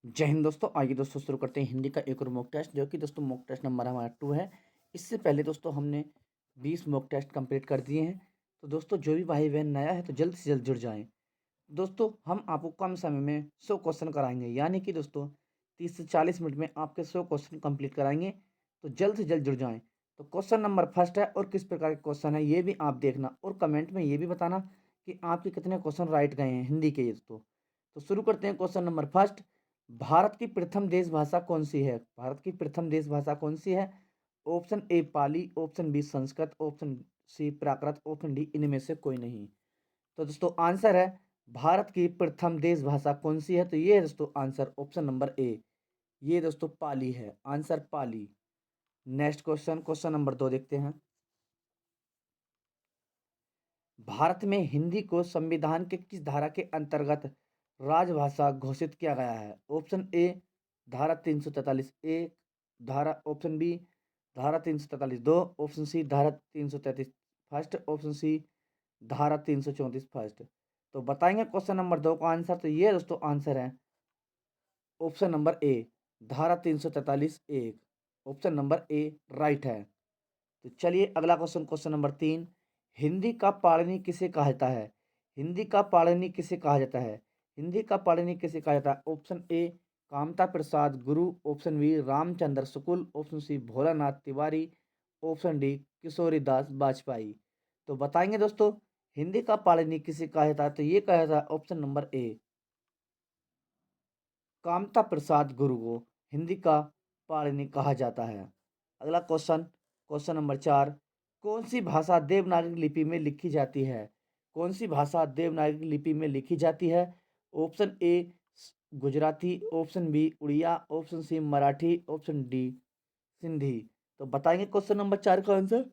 जय हिंद दोस्तों। आइए दोस्तों शुरू करते हैं हिंदी का एक और मॉक टेस्ट, जो कि दोस्तों मॉक टेस्ट नंबर हमारा 2 है। इससे पहले दोस्तों हमने 20 मॉक टेस्ट कंप्लीट कर दिए हैं। तो दोस्तों जो भी भाई बहन नया है तो जल्द से जल्द जुड़ जाएं। दोस्तों हम आपको कम समय में 100 क्वेश्चन कराएंगे, यानी कि दोस्तों 30 से 40 मिनट में आपके 100 क्वेश्चन कंप्लीट कराएंगे। तो जल्द से जल्द जुड़ जाएं। तो क्वेश्चन नंबर फर्स्ट है, और किस प्रकार के क्वेश्चन है ये भी आप देखना, और कमेंट में ये भी बताना कि आपके कितने क्वेश्चन राइट गए हैं हिंदी के। दोस्तों तो शुरू करते हैं क्वेश्चन नंबर फर्स्ट। भारत की प्रथम देश भाषा कौन सी है? भारत की प्रथम देश भाषा कौन सी है? Option A Pali, option B Sanskrit, option C Prakrit, option D इनमें से कोई नहीं। तो दोस्तों आंसर है भारत की प्रथम देश भाषा कौन सी है? तो ये है दोस्तों आंसर ऑप्शन नंबर ए, ये दोस्तों पाली है। आंसर पाली। नेक्स्ट क्वेश्चन, क्वेश्चन नंबर 2 देखते हैं। भारत में हिंदी को संविधान के किस धारा के अंतर्गत राजभाषा घोषित किया गया है? ऑप्शन ए धारा 343 ए, धारा ऑप्शन बी धारा 343 दो, ऑप्शन सी धारा 333 फर्स्ट, ऑप्शन सी धारा 334 फर्स्ट। तो बताएंगे क्वेश्चन नंबर 2 का आंसर। तो ये दोस्तों आंसर है ऑप्शन नंबर ए धारा 343 एक। ऑप्शन नंबर ए राइट है। तो चलिए अगला क्वेश्चन, क्वेश्चन नंबर 3। हिंदी का पाणिनि किसे कहा जाता है? हिंदी का पाणिनि किसे कहा जाता है? हिंदी का पाणिनि किसे कहा जाता है? ऑप्शन ए Kamta Prasad Guru, option B Ramchandra Shukla, option C Bholanath Tiwari, option D Kishori Das Vajpayee. तो बताएंगे दोस्तों हिंदी का पाणिनि किसे कहा जाता है? तो ये कहा जाता है ऑप्शन नंबर ए कामता प्रसाद गुरु को हिंदी का पाणिनि कहा जाता है। अगला क्वेश्चन, क्वेश्चन नंबर 4। कौन सी भाषा देवनागरी लिपि में लिखी जाती है? कौन सी भाषा देवनागरी लिपि में लिखी जाती है? Option A Gujarati, option B Odia, option C Marathi, option D Sindhi. तो बताएंगे क्वेश्चन नंबर 4 का आंसर।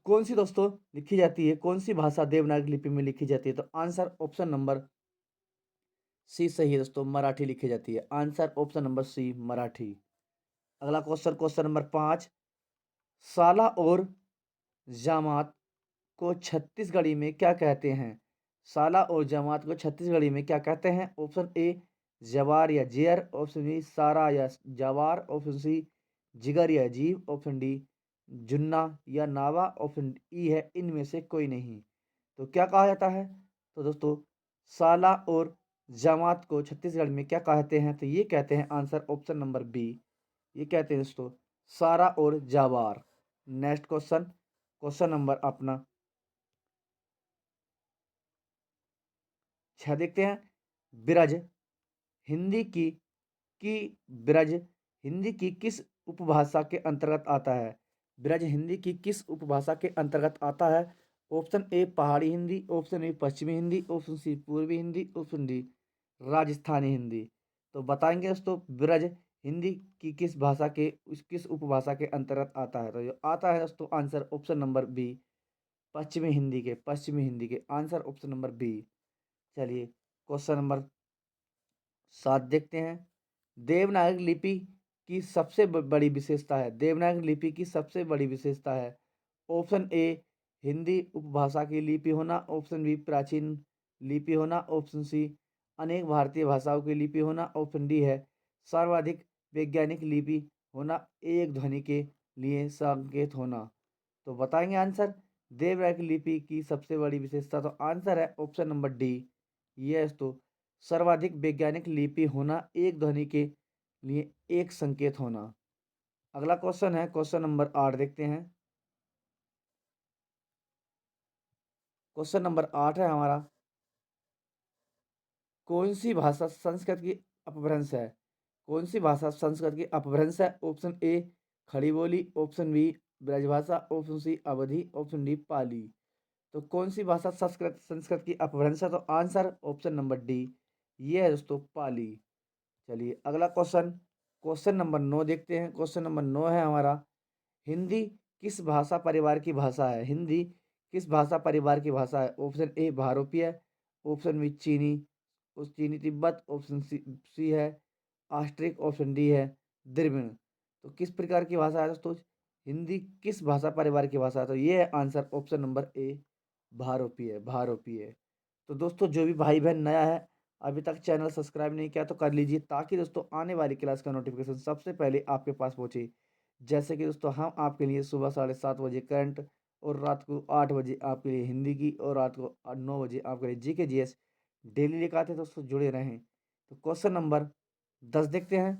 कौन सी दोस्तों लिखी जाती है, कौन सी भाषा देवनागरी लिपि में लिखी जाती है? तो आंसर ऑप्शन नंबर सी सही है दोस्तों, मराठी लिखी जाती है। Answer option number C Marathi. अगला क्वेश्चन, क्वेश्चन नंबर 5। साला और जामात को छत्तीसगढ़ी में क्या कहते हैं? साला और जमात को छत्तीसगढ़ी में क्या कहते हैं? ऑप्शन ए जवार या जेर, ऑप्शन बी सारा या जवार, ऑप्शन सी जिगर या जीव, ऑप्शन डी जुन्ना या नावा, ऑप्शन ई है इनमें से कोई नहीं। तो क्या कहा जाता है? तो दोस्तों साला और जमात को छत्तीसगढ़ में क्या कहते हैं? तो ये कहते हैं आंसर ऑप्शन नंबर बी, ये कहते हैं दोस्तों सारा और जावार। नेक्स्ट क्वेश्चन, क्वेश्चन नंबर अपना 6 देखते हैं। ब्रज हिंदी की ब्रज हिंदी की किस उपभाषा के अंतर्गत आता है? ब्रज हिंदी की किस उपभाषा के अंतर्गत आता है? ऑप्शन ए पहाड़ी हिंदी, ऑप्शन बी पश्चिमी हिंदी, ऑप्शन सी पूर्वी हिंदी, ऑप्शन डी राजस्थानी हिंदी। तो बताएंगे दोस्तों ब्रज हिंदी की किस भाषा के किस उपभाषा के अंतर्गत आता है? तो जो आता है दोस्तों आंसर ऑप्शन नंबर बी पश्चिमी हिंदी के। Answer option number B. चलिए क्वेश्चन नंबर 7 देखते हैं। देवनागरी लिपि की सबसे बड़ी विशेषता है। देवनागरी लिपि की सबसे बड़ी विशेषता है। ऑप्शन ए हिंदी उपभाषा की लिपि होना, ऑप्शन बी प्राचीन लिपि होना, ऑप्शन सी अनेक भारतीय भाषाओं की लिपि होना, ऑप्शन डी है सर्वाधिक वैज्ञानिक लिपि होना, एक ध्वनि के लिए संकेत होना। तो बताएंगे आंसर देवनागरी लिपि की सबसे बड़ी विशेषता। तो आंसर है ऑप्शन नंबर डी, ये तो सर्वाधिक वैज्ञानिक लिपि होना, एक ध्वनि के लिए एक संकेत होना। अगला क्वेश्चन है क्वेश्चन नंबर 8 देखते हैं। क्वेश्चन नंबर 8 है हमारा, कौन सी भाषा संस्कृत की अपभ्रंश है? कौन सी भाषा संस्कृत की अपभ्रंश है? Option A Khari Boli, option B Brajbhasha, option C Awadhi, option D पाली। तो कौन सी भाषा संस्कृत संस्कृत की अपभ्रंश है? तो आंसर ऑप्शन नंबर डी, ये है दोस्तों पाली। चलिए अगला क्वेश्चन, क्वेश्चन नंबर 9 देखते हैं। क्वेश्चन नंबर 9 है हमारा, हिंदी किस भाषा परिवार की भाषा है? हिंदी किस भाषा परिवार की भाषा है? ऑप्शन ए भारोपीय, ऑप्शन बी चीनी उस चीनी तिब्बत, ऑप्शन सी सी है ऑस्ट्रिक, ऑप्शन डी है द्रविड़। तो किस प्रकार की भाषा है दोस्तों? हिंदी किस भाषा परिवार की भाषा है? तो ये है आंसर ऑप्शन नंबर ए भारोपीय। भारोपीय। तो दोस्तों जो भी भाई बहन नया है, अभी तक चैनल सब्सक्राइब नहीं किया तो कर लीजिए, ताकि दोस्तों आने वाली क्लास का नोटिफिकेशन सबसे पहले आपके पास पहुँचे। जैसे कि दोस्तों हम आपके लिए सुबह 7:30 बजे करंट और रात को 8 बजे आपके लिए हिंदी की और रात को 9 बजे आपके लिए जीके जीएस डेली लेकर आते हैं। दोस्तों जुड़े रहें। तो क्वेश्चन नंबर 10 देखते हैं।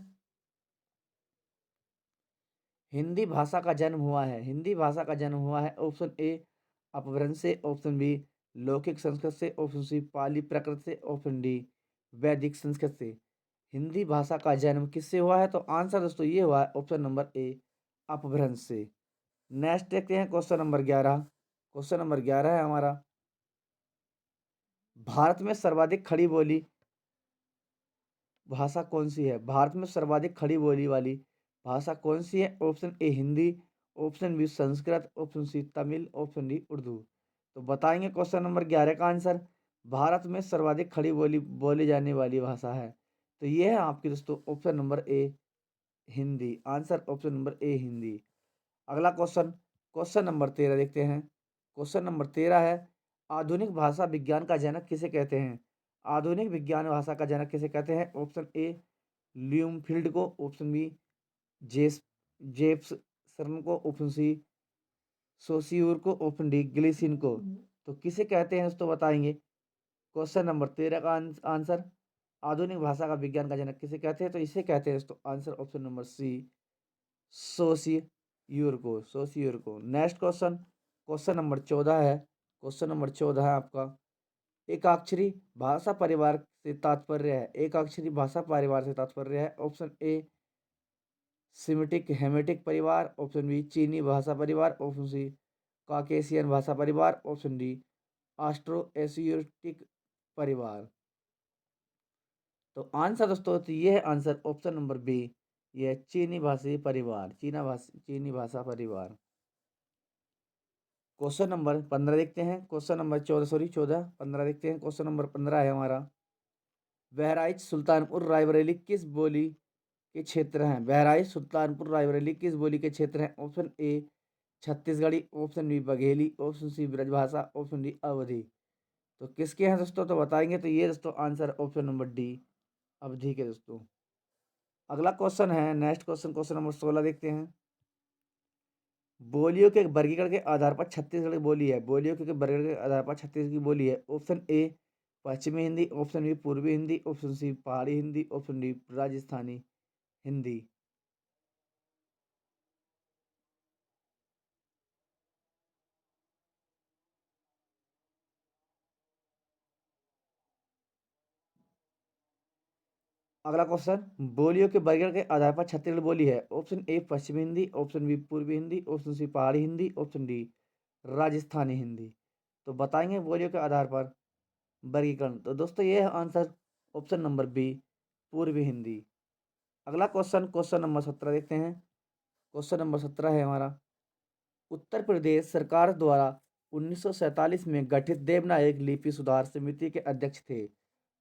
हिंदी भाषा का जन्म हुआ है। हिंदी भाषा का जन्म हुआ है ऑप्शन ए अपभ्रंश से, ऑप्शन बी लौकिक संस्कृत से, ऑप्शन सी पाली प्राकृत से, ऑप्शन डी वैदिक संस्कृत से। हिंदी भाषा का जन्म किससे हुआ है? तो आंसर दोस्तों ये हुआ है ऑप्शन नंबर ए अपभ्रंश से। नेक्स्ट देखते हैं क्वेश्चन नंबर 11। क्वेश्चन नंबर 11 है हमारा, भारत में सर्वाधिक खड़ी बोली भाषा कौन सी है? भारत में सर्वाधिक खड़ी बोली वाली भाषा कौन सी है? Option A Hindi, option B Sanskrit, option C Tamil, option D Urdu. तो बताएंगे क्वेश्चन नंबर 11 का आंसर। भारत में सर्वाधिक खड़ी बोली बोली जाने वाली भाषा है, तो ये है आपकी दोस्तों ऑप्शन नंबर ए हिंदी। आंसर ऑप्शन नंबर ए हिंदी। अगला क्वेश्चन, क्वेश्चन नंबर 13 देखते हैं। क्वेश्चन नंबर 13 है, आधुनिक भाषा विज्ञान का जनक किसे कहते हैं? आधुनिक विज्ञान भाषा का जनक किसे कहते हैं? ऑप्शन ए ल्यूमफील्ड को, ऑप्शन बी जेस जेप्ससन को, ऑप्शन सी सोसियूर को, ऑप्शन डी ग्लिसिन को। तो किसे कहते हैं दोस्तों बताएंगे। क्वेश्चन नंबर 13 का आंसर, आधुनिक भाषा का विज्ञान का जनक किसे कहते हैं? तो इसे कहते हैं दोस्तों आंसर ऑप्शन नंबर सी सोसियूर को, सोसियूर को। नेक्स्ट क्वेश्चन, क्वेश्चन नंबर 14 है। क्वेश्चन नंबर 14 है आपका, एकाक्षरी भाषा परिवार से तात्पर्य है। एकाक्षरी भाषा परिवार से तात्पर्य है। ऑप्शन ए सिमेटिक हेमेटिक परिवार, ऑप्शन बी चीनी भाषा परिवार, ऑप्शन सी काकेशियन भाषा परिवार, ऑप्शन डी ऑस्ट्रो एशियोटिक परिवार। तो आंसर दोस्तों तो ये है आंसर ऑप्शन नंबर बी, ये चीनी भाषी परिवार, चीनी भाषा परिवार। क्वेश्चन नंबर 15 देखते हैं। क्वेश्चन नंबर 14 सॉरी 14 15 देखते हैं। क्वेश्चन नंबर 15 है हमारा, बहराइच सुल्तानपुर रायबरेली किस बोली के क्षेत्र हैं? बहराइच सुल्तानपुर रायबरेली किस बोली के क्षेत्र हैं? Option A Chhattisgarhi, option B Bagheli, option C Brajbhasha, option D Awadhi. तो किसके हैं दोस्तों? तो बताएंगे तो ये दोस्तों answer option number D Awadhi के दोस्तों। अगला क्वेश्चन है, नेक्स्ट क्वेश्चन, क्वेश्चन नंबर 16 देखते हैं। बोलियों के वर्गीकरण के आधार पर छत्तीसगढ़ की बोली है। बोलियों के वर्गीकरण के आधार पर छत्तीसगढ़ की बोली है। ऑप्शन ए पश्चिमी हिंदी, ऑप्शन बी पूर्वी हिंदी, ऑप्शन सी पहाड़ी हिंदी, ऑप्शन डी राजस्थानी हिंदी। अगला क्वेश्चन, बोलियों के वर्गीकरण के आधार पर छत्तीसगढ़ बोली है। ऑप्शन ए पश्चिमी हिंदी, ऑप्शन बी पूर्वी हिंदी, ऑप्शन सी पहाड़ी हिंदी, ऑप्शन डी राजस्थानी हिंदी। तो बताएंगे बोलियों के आधार पर वर्गीकरण। तो दोस्तों ये है आंसर ऑप्शन नंबर बी पूर्वी हिंदी। अगला क्वेश्चन, क्वेश्चन नंबर 17 देखते हैं। क्वेश्चन नंबर 17 है हमारा, उत्तर प्रदेश सरकार द्वारा 1947 में गठित देवनागरी लिपि सुधार समिति के अध्यक्ष थे।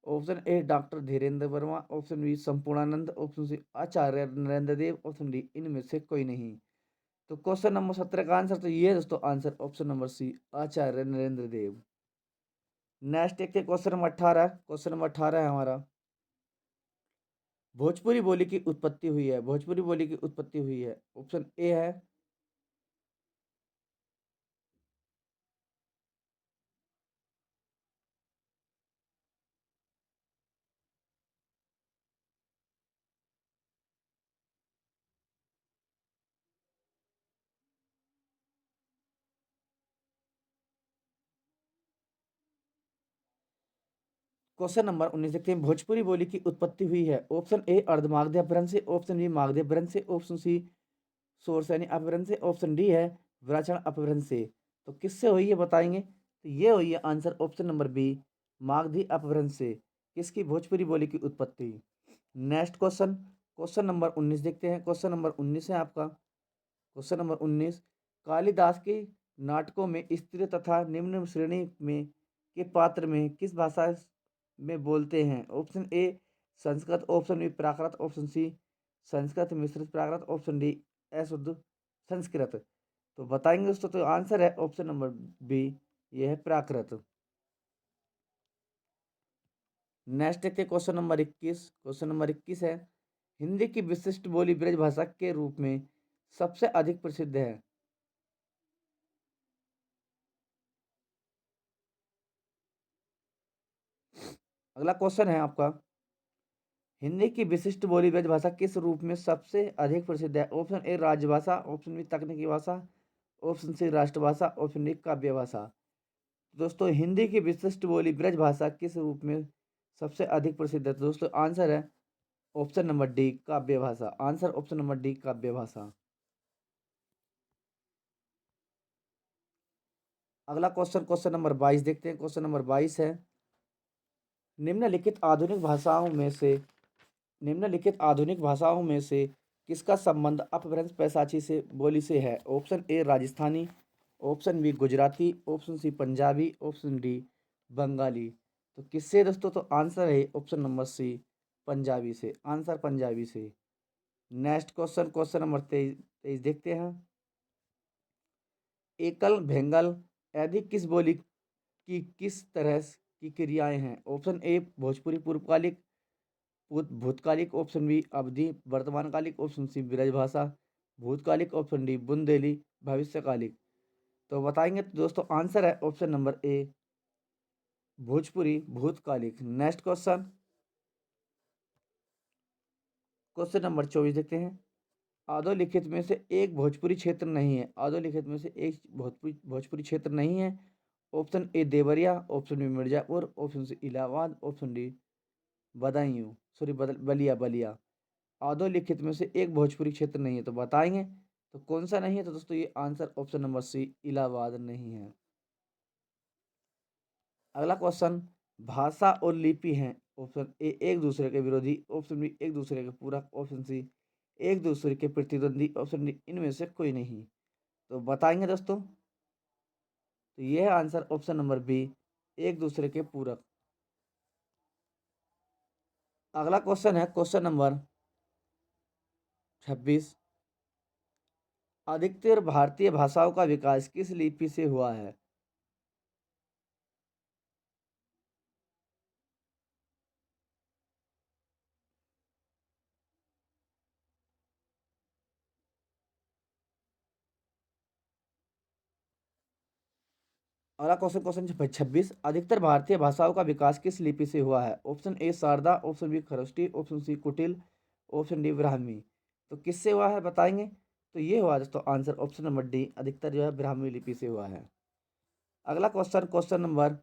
Option A doctor Dhirendra Verma, option B Sampurnanand, option C Acharya Narendra Dev, option D इनमें से कोई नहीं। तो क्वेश्चन नंबर 17 का आंसर तो ये है दोस्तों आंसर ऑप्शन नंबर सी आचार्य नरेंद्र देव। नेक्स्ट देखते हैं क्वेश्चन नंबर 18। क्वेश्चन नंबर 18 है हमारा, भोजपुरी बोली की उत्पत्ति हुई है। भोजपुरी बोली की उत्पत्ति हुई है। ऑप्शन ए है क्वेश्चन नंबर 19 देखते हैं। भोजपुरी बोली की उत्पत्ति हुई है। ऑप्शन ए अर्धमागधी अपभ्रंश से, ऑप्शन बी मागधी अपभ्रंश से, ऑप्शन सी शोरसैनी अपभ्रंश से, ऑप्शन डी है विराचन अपभ्रंश से। तो किससे हुई है बताएंगे। तो ये हुई है answer option number B Magadhi Apabhramsha से, किसकी भोजपुरी बोली की उत्पत्ति। नेक्स्ट क्वेश्चन, क्वेश्चन नंबर 19 देखते हैं। क्वेश्चन नंबर 19 है आपका, क्वेश्चन नंबर 19, कालिदास के नाटकों में स्त्री तथा निम्न श्रेणी में के पात्र में किस भाषा में बोलते हैं? Option A Sanskrit, option B Prakrit, option C Sanskrit मिश्रित प्राकृत, ऑप्शन डी अशुद्ध संस्कृत। तो बताएंगे दोस्तों तो आंसर है ऑप्शन नंबर बी, ये है प्राकृत। नेक्स्ट देखते हैं क्वेश्चन नंबर 21। क्वेश्चन नंबर 21 है, हिंदी की विशिष्ट बोली ब्रज भाषा के रूप में सबसे अधिक प्रसिद्ध है। अगला क्वेश्चन है आपका, हिंदी की विशिष्ट बोली ब्रज भाषा किस रूप में सबसे अधिक प्रसिद्ध है? ऑप्शन ए राजभाषा, ऑप्शन बी तकनीकी भाषा, ऑप्शन सी राष्ट्रभाषा, ऑप्शन डी काव्य भाषा। दोस्तों हिंदी की विशिष्ट बोली ब्रज भाषा किस रूप में सबसे अधिक प्रसिद्ध है? तो दोस्तों आंसर है ऑप्शन नंबर डी काव्य भाषा। आंसर ऑप्शन नंबर डी काव्य भाषा। अगला क्वेश्चन क्वेश्चन नंबर 22 देखते हैं। क्वेश्चन नंबर 22 है, निम्नलिखित आधुनिक भाषाओं में से निम्नलिखित आधुनिक भाषाओं में से किसका संबंध अपभ्रंश पैसाची से बोली से है? Option A Rajasthani, option B Gujarati, option C Punjabi, option D Bengali. तो किससे दोस्तों? तो आंसर है ऑप्शन नंबर सी पंजाबी से। आंसर पंजाबी से। नेक्स्ट क्वेश्चन क्वेश्चन नंबर 23 देखते हैं। एकल भेंगल आदि किस बोली की किस तरह की क्रियाएं हैं? ऑप्शन ए भोजपुरी पूर्वकालिक भूतकालिक, ऑप्शन बी अवधि वर्तमानकालिक, ऑप्शन सी ब्रजभाषा भूतकालिक, ऑप्शन डी बुंदेली भविष्यकालिक। तो बताएंगे तो दोस्तों आंसर है ऑप्शन नंबर ए भोजपुरी भूतकालिक। नेक्स्ट क्वेश्चन क्वेश्चन नंबर 24 देखते हैं। अधोलिखित में से एक भोजपुरी क्षेत्र नहीं है। अधोलिखित में से एक भोजपुरी क्षेत्र नहीं है। Option A Deoria, option B Mirzapur, option C Allahabad, option D Badaun sorry Ballia Ballia. अधोलिखित में से एक भोजपुरी क्षेत्र नहीं है, तो बताएंगे तो कौन सा नहीं है? तो दोस्तों ये answer option number C Allahabad नहीं है। अगला क्वेश्चन, भाषा और लिपि हैं ऑप्शन ए एक दूसरे के विरोधी, ऑप्शन बी एक दूसरे के पूरक, ऑप्शन सी एक दूसरे के प्रतिद्वंदी, ऑप्शन डी इनमें से कोई नहीं। तो बताएंगे दोस्तों तो यह आंसर ऑप्शन नंबर बी एक दूसरे के पूरक। अगला क्वेश्चन है क्वेश्चन नंबर 26। अधिकतर भारतीय भाषाओं का विकास किस लिपि से हुआ है? अगला क्वेश्चन क्वेश्चन 26, अधिकतर भारतीय भाषाओं का विकास किस लिपि से हुआ है? Option A Sharada, option B Kharosthi, option C Kutila, option D Brahmi. तो किससे हुआ है बताएंगे तो ये हुआ दोस्तों आंसर ऑप्शन नंबर डी अधिकतर जो है ब्राह्मी लिपि से हुआ है। अगला क्वेश्चन क्वेश्चन नंबर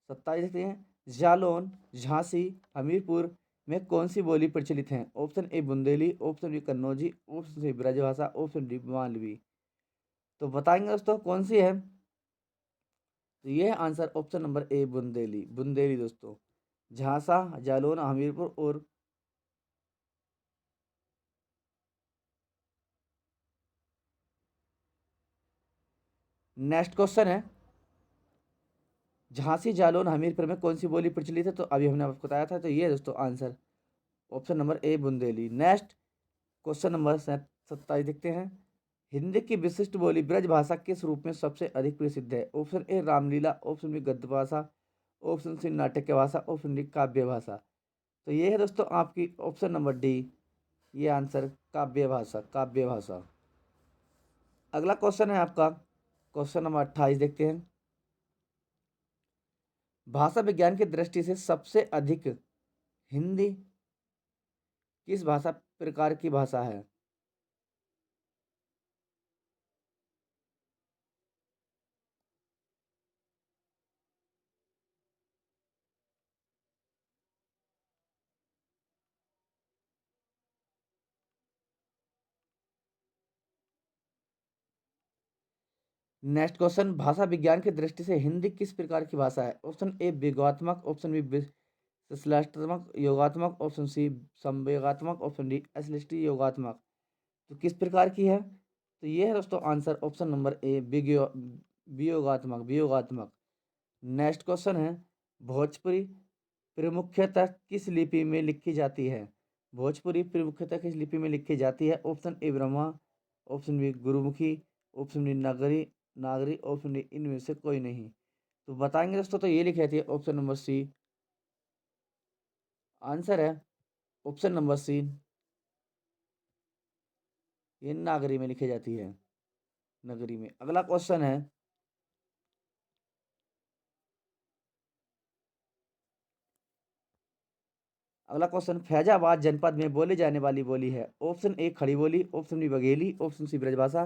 27 देखते हैं। जालौन, झांसी, हमीरपुर में कौन सी बोली प्रचलित है? Option A Bundeli, option B Kannauji, option C Brajbhasha, option D Malwi. तो बताएंगे दोस्तों कौन सी है? तो ये है answer option number A Bundeli. Bundeli दोस्तों झांसा, जालौन, हमीरपुर और नेक्स्ट क्वेश्चन है, झांसी, जालौन, हमीरपुर में कौन सी बोली प्रचलित है? तो अभी हमने आपको बताया था, तो ये है दोस्तों answer option number A Bundeli. Next question number 27 देखते हैं। हिंदी की विशिष्ट बोली ब्रज भाषा किस रूप में सबसे अधिक प्रसिद्ध है? Option A Ramlila, option B गद्य भाषा, ऑप्शन सी नाट्य भाषा, ऑप्शन डी काव्य भाषा। तो ये है दोस्तों आपकी ऑप्शन नंबर डी, ये आंसर काव्य भाषा। काव्य भाषा। अगला क्वेश्चन है आपका क्वेश्चन नंबर 28 देखते हैं। भाषा विज्ञान की दृष्टि से सबसे अधिक हिंदी किस भाषा प्रकार की भाषा है? नेक्स्ट क्वेश्चन, भाषा विज्ञान की दृष्टि से हिंदी किस प्रकार की भाषा है? ऑप्शन ए वियोगात्मक, ऑप्शन बी विश्लेषणात्मक योगात्मक, ऑप्शन सी संवेगात्मक, ऑप्शन डी असलिष्टि योगात्मक। तो किस प्रकार की है? तो ये है दोस्तों आंसर ऑप्शन नंबर ए वियोगात्मक। वियोगात्मक। नेक्स्ट क्वेश्चन है, भोजपुरी प्रमुखतः किस लिपि में लिखी जाती है? भोजपुरी प्रमुखतः किस लिपि में लिखी जाती है? Option A Brahma, option B Gurmukhi, option D Nagari Nagari, option D इनमें से कोई नहीं। तो बताएंगे दोस्तों तो ये लिखी जाती है ऑप्शन नंबर सी आंसर है ऑप्शन नंबर सी, ये नागरी में लिखी जाती है, नगरी में। अगला क्वेश्चन है, अगला क्वेश्चन, फैजाबाद जनपद में बोली जाने वाली बोली है। Option A Khari Boli, option B Bagheli, option C Brajbhasha,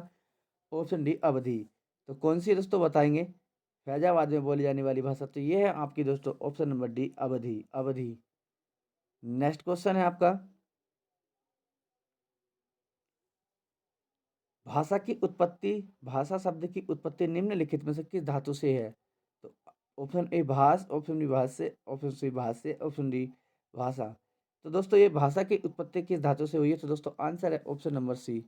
option D Awadhi. तो कौन सी दोस्तों बताएंगे फैजाबाद में बोली जाने वाली भाषा? तो ये है आपकी दोस्तों ऑप्शन नंबर डी, अवधि, अवधि। नेक्स्ट क्वेश्चन है आपका, भाषा की उत्पत्ति, भाषा शब्द की उत्पत्ति निम्नलिखित में से किस धातु से है? तो ऑप्शन ए भाष, ऑप्शन बी भाष्य, ऑप्शन सी भाष्य, ऑप्शन डी भाषा। तो दोस्तों ये भाषा की उत्पत्ति किस धातु से हुई है? तो दोस्तों आंसर है ऑप्शन नंबर सी,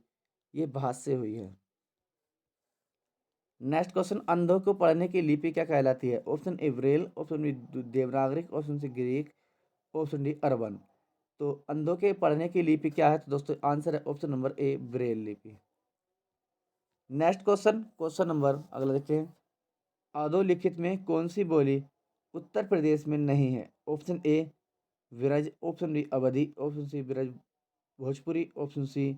ये भाष से हुई है। नेक्स्ट क्वेश्चन, अंधों को पढ़ने की लिपि क्या कहलाती है? Option A Braille, option B देवनागरिक, option C Greek, option D urban. तो अंधों के पढ़ने की लिपि क्या है? तो दोस्तों आंसर है ऑप्शन नंबर ए, ब्रेल लिपि। नेक्स्ट क्वेश्चन, क्वेश्चन नंबर अगला देखते हैं, अधोलिखित में कौन सी बोली उत्तर प्रदेश में नहीं है? ऑप्शन ए विरज, option B Awadhi, option C विरज Bhojpuri, option C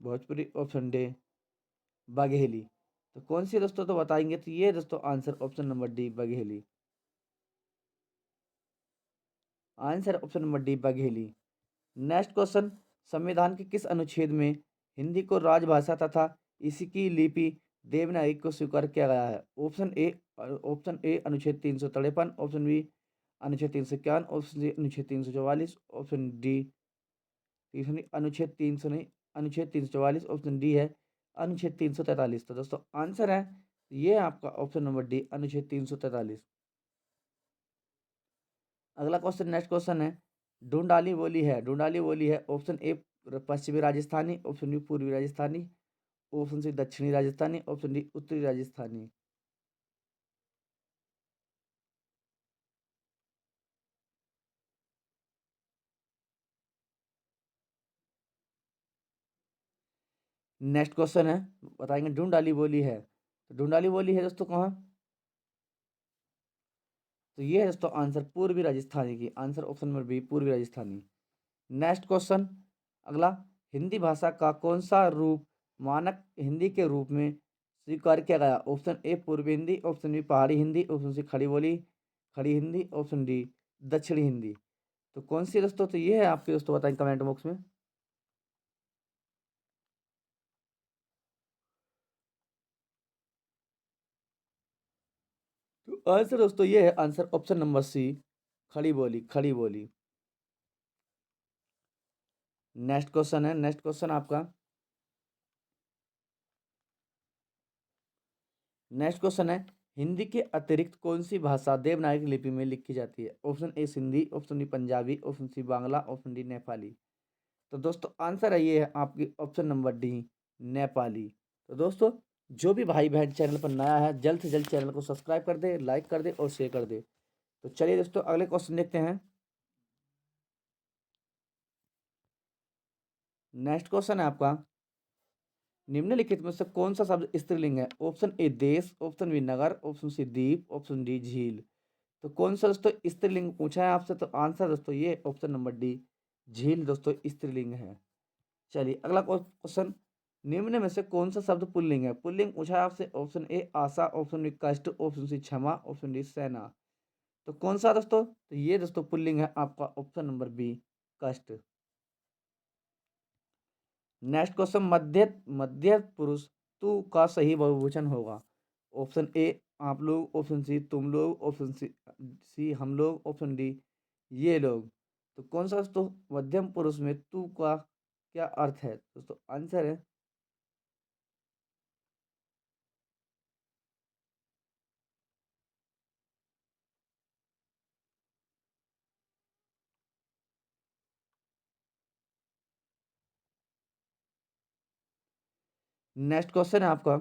Bhojpuri, option D Bagheli. तो कौन सी दोस्तों तो बताएंगे? तो ये दोस्तों answer option number D, Bagheli. Answer option number D, Bagheli. Next question, संविधान के किस अनुच्छेद में हिंदी को राजभाषा तथा इसकी लिपि देवनागरी को स्वीकार किया गया है? ऑप्शन ए अनुच्छेद 353, ऑप्शन बी अनुच्छेद 351, ऑप्शन सी अनुच्छेद 344, ऑप्शन डी अनुच्छेद 300 नहीं, अनुच्छेद 344, ऑप्शन डी है अनुच्छेद 343। तो दोस्तों आंसर है ये आपका ऑप्शन नंबर डी, अनुच्छेद 343। अगला क्वेश्चन, नेक्स्ट क्वेश्चन है, ढूंढाली बोली है, ढूंढाली बोली है। ऑप्शन ए पश्चिमी राजस्थानी, ऑप्शन बी पूर्वी राजस्थानी, ऑप्शन सी दक्षिणी राजस्थानी, ऑप्शन डी उत्तरी राजस्थानी। नेक्स्ट क्वेश्चन है, बताएंगे ढूंढाली बोली है, तो ढूंढाली बोली है दोस्तों कहाँ? तो ये है दोस्तों आंसर पूर्वी राजस्थानी की, आंसर ऑप्शन नंबर बी, पूर्वी राजस्थानी। नेक्स्ट क्वेश्चन, अगला, हिंदी भाषा का कौन सा रूप मानक हिंदी के रूप में स्वीकार किया गया? ऑप्शन ए पूर्वी हिंदी, ऑप्शन बी पहाड़ी हिंदी, ऑप्शन सी खड़ी बोली खड़ी हिंदी, ऑप्शन डी दक्षिणी हिंदी। तो कौन सी है दोस्तों? तो ये है आपके दोस्तों, बताएं कमेंट बॉक्स में। तो आंसर दोस्तों ये है, आंसर ऑप्शन नंबर सी, खड़ी बोली, खड़ी बोली। नेक्स्ट क्वेश्चन है, नेक्स्ट क्वेश्चन आपका, नेक्स्ट क्वेश्चन है, हिंदी के अतिरिक्त कौन सी भाषा देवनागरी लिपि में लिखी जाती है? Option A Sindhi, option B Punjabi, option C Bangla, option D Nepali. तो दोस्तों आंसर है ये है आपकी ऑप्शन नंबर डी, नेपाली। तो दोस्तों जो भी भाई बहन चैनल पर नया है जल्द से जल्द चैनल को सब्सक्राइब कर दे, लाइक कर दे और शेयर कर दे। तो चलिए दोस्तों अगले क्वेश्चन देखते हैं। नेक्स्ट क्वेश्चन है आपका, निम्नलिखित में से कौन सा शब्द स्त्रीलिंग है? ऑप्शन ए देश, ऑप्शन बी नगर, ऑप्शन सी द्वीप, ऑप्शन डी झील। तो कौन सा दोस्तों स्त्रीलिंग पूछा है आपसे? तो आंसर दोस्तों ये ऑप्शन नंबर डी, झील दोस्तों स्त्रीलिंग है। चलिए अगला क्वेश्चन, निम्न में से कौन सा शब्द पुल्लिंग है? पुल्लिंग पूछा है आपसे, ऑप्शन ए आशा, ऑप्शन बी कष्ट, ऑप्शन सी क्षमा, ऑप्शन डी सेना। तो कौन सा दोस्तों? तो ये दोस्तों पुल्लिंग है आपका ऑप्शन नंबर बी, कष्ट। नेक्स्ट क्वेश्चन, मध्य मध्य पुरुष तू का सही बहुवचन होगा? ऑप्शन ए आप लोग, ऑप्शन सी तुम लोग, ऑप्शन सी हम लोग, ऑप्शन डी ये लोग। तो कौन सा दोस्तों मध्यम पुरुष में तू का क्या अर्थ है? दोस्तों आंसर है, नेक्स्ट क्वेश्चन है आपका,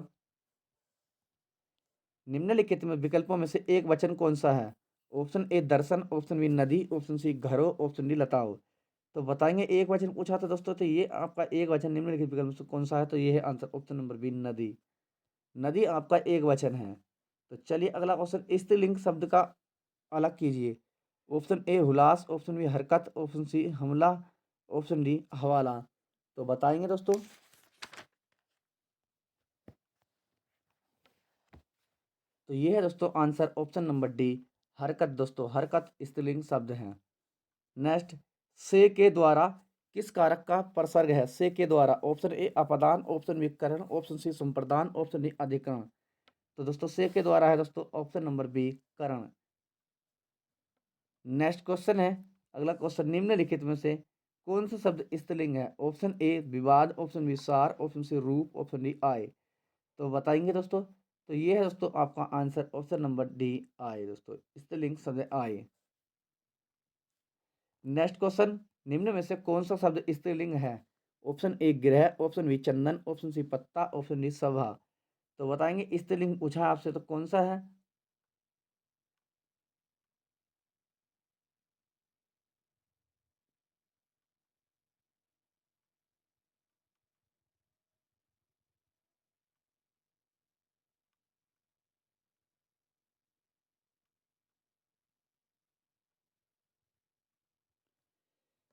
निम्नलिखित में विकल्पों में से एक वचन कौन सा है? ऑप्शन ए दर्शन, ऑप्शन बी नदी, ऑप्शन सी घरों, ऑप्शन डी लताओ। तो बताएंगे एक वचन पूछा था दोस्तों, तो ये आपका एक वचन निम्नलिखित विकल्प में से कौन सा है? तो ये है आंसर ऑप्शन नंबर बी, नदी। नदी आपका एक वचन है। तो चलिए अगला क्वेश्चन, स्त्रीलिंग शब्द का अलग कीजिए। ऑप्शन ए हुलास, ऑप्शन बी हरकत, ऑप्शन सी हमला, ऑप्शन डी हवाला। तो बताएंगे दोस्तों। तो ये है दोस्तों आंसर ऑप्शन नंबर डी हरकत। दोस्तों हरकत स्त्रीलिंग शब्द है। नेक्स्ट, से के द्वारा किस कारक का प्रसर्ग है? से के द्वारा ऑप्शन ए अपादान, ऑप्शन बी करण, ऑप्शन सी संप्रदान, ऑप्शन डी अधिकरण। तो दोस्तों से के द्वारा है दोस्तों ऑप्शन नंबर बी करण। नेक्स्ट क्वेश्चन है, अगला क्वेश्चन, निम्नलिखित में से कौन सा शब्द स्त्रीलिंग है? ऑप्शन ए विवाद, ऑप्शन बी सार, ऑप्शन सी रूप, ऑप्शन डी आय। तो बताएंगे दोस्तों। तो ये है दोस्तों आपका answer option number D I. दोस्तों स्त्रीलिंग शब्द है आय। नेक्स्ट क्वेश्चन, निम्न में से कौन सा शब्द स्त्रीलिंग है? ऑप्शन ए गृह, ऑप्शन बी चंदन, ऑप्शन सी पत्ता, ऑप्शन डी सभा। तो बताएंगे स्त्रीलिंग पूछा है आपसे तो कौन सा है?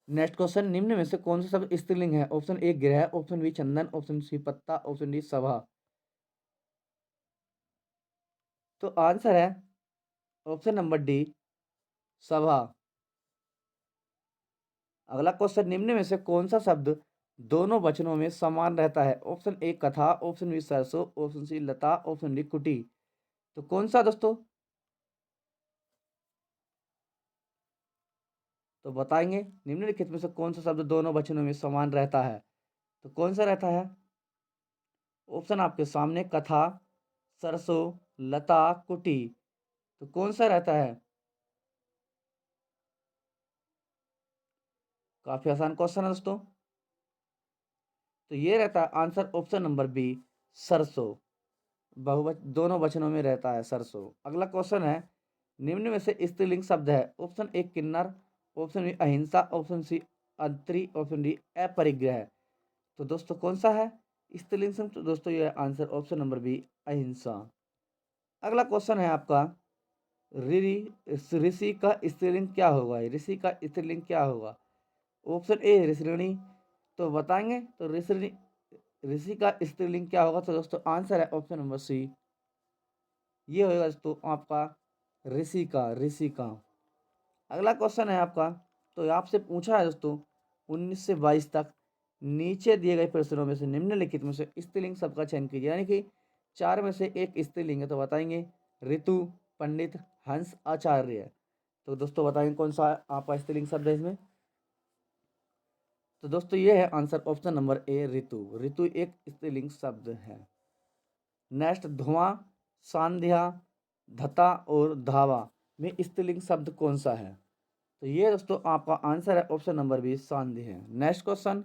नेक्स्ट क्वेश्चन, निम्न में से कौन सा शब्द स्त्रीलिंग है? ऑप्शन ए गृह, ऑप्शन बी चंदन, ऑप्शन सी पत्ता, ऑप्शन डी सभा। तो आंसर है ऑप्शन नंबर डी सभा। अगला क्वेश्चन, निम्न में से कौन सा शब्द दोनों वचनों में समान रहता है? ऑप्शन ए कथा, ऑप्शन बी सरसों, ऑप्शन सी लता, ऑप्शन डी कुटी। तो कौन सा दोस्तों? तो बताएंगे निम्नलिखित में से कौन सा शब्द दोनों वचनों में समान रहता है? तो कौन सा रहता है? ऑप्शन आपके सामने, कथा, सरसों, लता, कुटी। तो कौन सा रहता है? काफी आसान क्वेश्चन है दोस्तों। तो ये रहता है आंसर ऑप्शन नंबर बी सरसों। दोनों वचनों में रहता है सरसों। अगला क्वेश्चन है, निम्न में से स्त्रीलिंग शब्द है? ऑप्शन ए किन्नर, ऑप्शन बी अहिंसा, ऑप्शन सी अंतरी, ऑप्शन डी अपरिग्रह। तो दोस्तों कौन सा है स्त्रीलिंग शब्द? तो दोस्तों ये आंसर ऑप्शन नंबर बी अहिंसा। अगला क्वेश्चन है आपका, ऋषि का स्त्रीलिंग क्या होगा? ऋषि का स्त्रीलिंग क्या होगा? ऑप्शन ए ऋषिणी। तो बताएंगे तो ऋषि का स्त्रीलिंग क्या होगा? तो दोस्तों आंसर है ऑप्शन नंबर सी, ये होगा दोस्तों आपका ऋषि का। अगला क्वेश्चन है आपका, तो आपसे पूछा है दोस्तों 19 से 22 तक नीचे दिए गए प्रश्नों में से निम्नलिखित में से स्त्रीलिंग शब्द का चयन कीजिए। यानी कि 4 में से एक स्त्रीलिंग है। तो बताएंगे ऋतु, पंडित, हंस, आचार्य। तो दोस्तों बताएंगे कौन सा आपका स्त्रीलिंग शब्द है इसमें? तो दोस्तों ये है आंसर ऑप्शन नंबर ए ऋतु। ऋतु एक स्त्रीलिंग शब्द है। नेक्स्ट, धुआं, सांध्या, धता और धावा में स्त्रीलिंग शब्द कौन सा है? तो ये दोस्तों आपका आंसर है ऑप्शन नंबर बी सांध्य है। नेक्स्ट क्वेश्चन,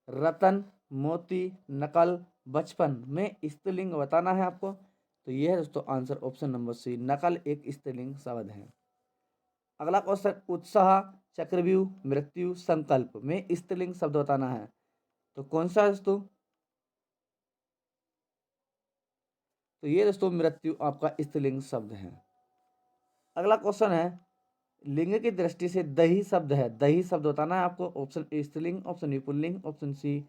रतन, मोती, नकल, बचपन में स्त्रीलिंग बताना है आपको। तो ये है दोस्तों आंसर ऑप्शन नंबर सी नकल एक स्त्रीलिंग शब्द है। अगला क्वेश्चन, उत्साह, चक्रव्यूह, मृत्यु, संकल्प में स्त्रीलिंग शब्द बताना है। तो कौन सा है दोस्तों? तो ये दोस्तों मृत्यु आपका स्त्रीलिंग शब्द है। अगला क्वेश्चन है, लिंग की दृष्टि से दही शब्द है। दही शब्द बताना है आपको। ऑप्शन ए स्त्रीलिंग, ऑप्शन बी पुल्लिंग, ऑप्शन सी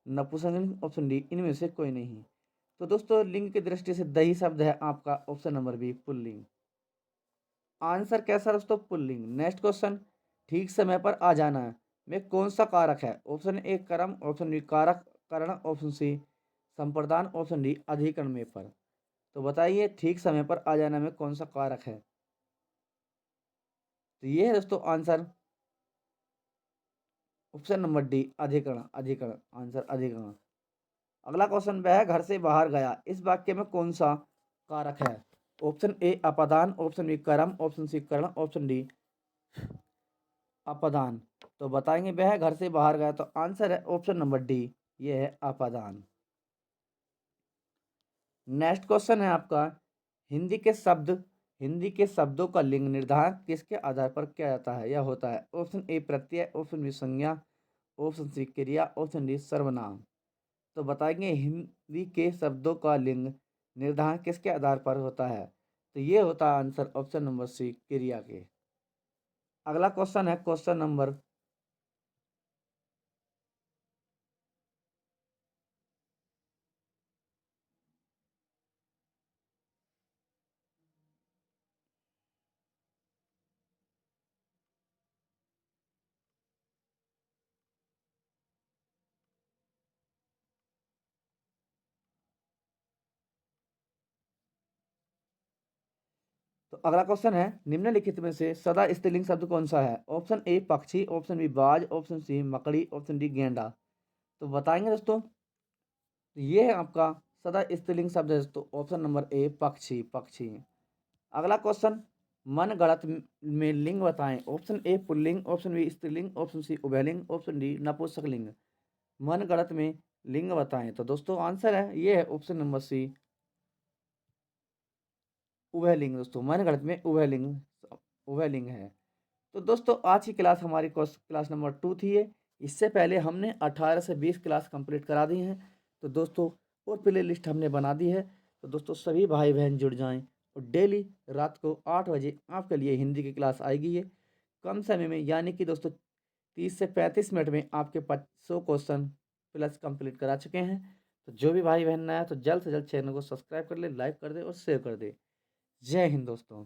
नपुंसकलिंग, ऑप्शन डी इनमें से कोई नहीं। तो दोस्तों लिंग की दृष्टि से दही शब्द है आपका ऑप्शन नंबर बी पुल्लिंग। आंसर कैसा दोस्तों? पुल्लिंग। नेक्स्ट क्वेश्चन, ठीक समय पर आ जाना में कौन सा कारक है? ऑप्शन ए कर्म, ऑप्शन बी कारक करण, ऑप्शन सी संप्रदान, ऑप्शन डी अधिकरण में पर। तो बताइए ठीक समय पर आ जाना में कौन सा कारक है? तो ये है दोस्तों आंसर ऑप्शन नंबर डी अधिकरण। अधिकरण आंसर अधिकरण। अगला क्वेश्चन, वह घर से बाहर गया इस वाक्य में कौन सा कारक है? ऑप्शन ए अपादान, ऑप्शन बी कर्म, ऑप्शन सी करण, ऑप्शन डी अपादान। तो बताएंगे वह घर से बाहर गया। तो आंसर है ऑप्शन नंबर डी, ये है अपादान। नेक्स्ट क्वेश्चन है आपका, हिंदी के शब्द हिंदी के शब्दों का लिंग निर्धारण किसके आधार पर किया जाता है या होता है? ऑप्शन ए प्रत्यय, ऑप्शन बी संज्ञा, ऑप्शन सी क्रिया, ऑप्शन डी सर्वनाम। तो बताएंगे हिंदी के शब्दों का लिंग निर्धारण किसके आधार पर होता है? तो ये होता है आंसर ऑप्शन नंबर सी क्रिया के। अगला क्वेश्चन है क्वेश्चन नंबर 2। तो अगला क्वेश्चन है निम्नलिखित में से सदा स्त्रीलिंग शब्द कौन सा है? ऑप्शन ए पक्षी, ऑप्शन बी बाज, ऑप्शन सी मकड़ी, ऑप्शन डी गेंडा। तो बताएंगे दोस्तों। तो ये है आपका सदा स्त्रीलिंग शब्द है दोस्तों, ऑप्शन नंबर ए पक्षी, पक्षी। अगला क्वेश्चन मन गढ़त में लिंग बताएं। ऑप्शन ए पुल्लिंग, ऑप्शन बी स्त्रीलिंग, ऑप्शन सी उभयलिंग, ऑप्शन डी नपुंसकलिंग। मन गढ़त में लिंग बताएं। तो दोस्तों आंसर है ये है ऑप्शन नंबर सी उभयलिंग। दोस्तों मन गढ़त में उभयलिंग, उभयलिंग है। तो दोस्तों आज की क्लास हमारी क्लास नंबर 2 थी ये। इससे पहले हमने 18 से 20 क्लास कंप्लीट करा दी हैं। तो दोस्तों और प्ले लिस्ट हमने बना दी है। तो दोस्तों सभी भाई बहन जुड़ जाएं और डेली रात को 8 बजे आपके लिए हिंदी की क्लास आएगी ये कम समय में, यानी कि दोस्तों 30 से 35 मिनट में आपके 100 क्वेश्चन प्लस कंप्लीट करा चुके हैं। तो जो भी भाई बहन नया है तो जल्द से जल्द चैनल को सब्सक्राइब कर ले, लाइक कर दे और शेयर कर दे। जय हिंद दोस्तों।